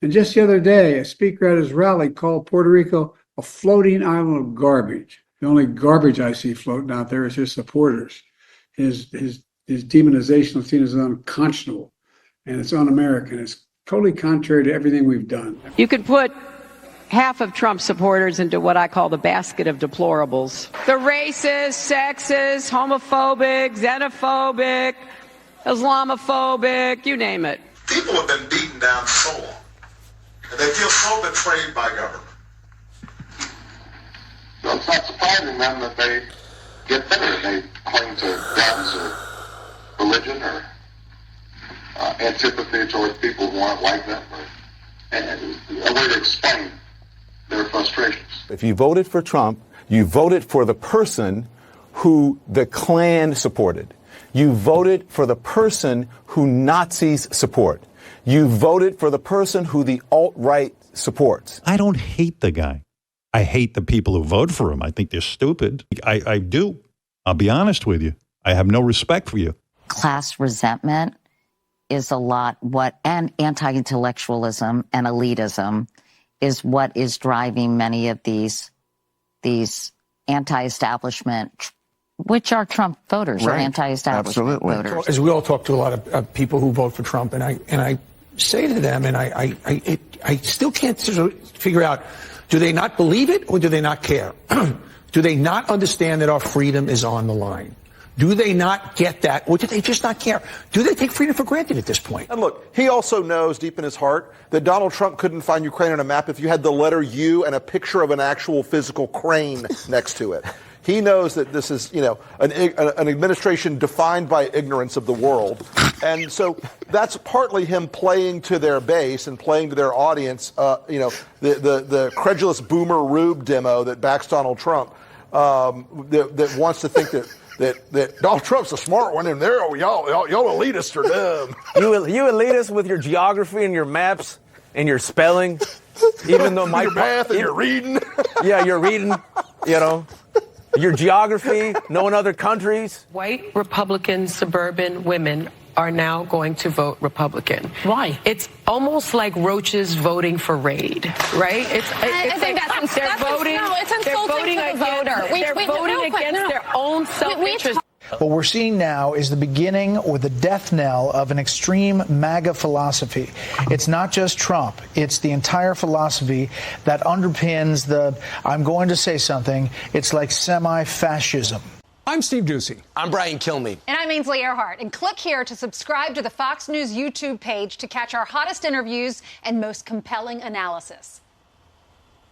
And just the other day, a speaker at his rally called Puerto Rico a floating island of garbage. The only garbage I see floating out there is his supporters. His demonization of seen as unconscionable, and it's un-American. It's totally contrary to everything we've done. You could put half of Trump supporters into what I call the basket of deplorables. The racist, sexist, homophobic, xenophobic, Islamophobic, you name it. People have been beaten down so long, and they feel so betrayed by government. So it's not surprising then that they get bitter. They cling to guns or religion or antipathy towards people who aren't like them, and a way to explain their frustrations. If you voted for Trump, you voted for the person who the Klan supported. You voted for the person who Nazis support. You voted for the person who the alt-right supports. I don't hate the guy. I hate the people who vote for him. I think they're stupid. I do. I'll be honest with you. I have no respect for you. Class resentment is a lot and anti-intellectualism and elitism is what is driving many of these anti-establishment, which are Trump voters or anti-establishment voters. As we all talk to a lot of people who vote for Trump, and I say to them, and I still can't sort of figure out, do they not believe it or do they not care? Do they not understand that our freedom is on the line? Do they not get that, or do they just not care? Do they take freedom for granted at this point? And look, he also knows deep in his heart that Donald Trump couldn't find Ukraine on a map if you had the letter U and a picture of an actual physical crane next to it. He knows that this is, an administration defined by ignorance of the world. And so that's partly him playing to their base and playing to their audience, the credulous boomer Rube demo that backs Donald Trump, that wants to think that Donald Trump's a smart one, and y'all elitists are dumb. You elitists with your geography and your maps and your spelling, even though my your math and your reading. Yeah, you're reading, your geography, knowing other countries. White Republican suburban women are now going to vote Republican. Why? It's almost like roaches voting for Raid, right? I think that's they're voting. No, it's insulting to the voter. They're voting against their own self-interest. What we're seeing now is the beginning or the death knell of an extreme MAGA philosophy. It's not just Trump. It's the entire philosophy that underpins I'm going to say something, it's like semi-fascism. I'm Steve Doocy. I'm Brian Kilmeade. And I'm Ainsley Earhart. And click here to subscribe to the Fox News YouTube page to catch our hottest interviews and most compelling analysis.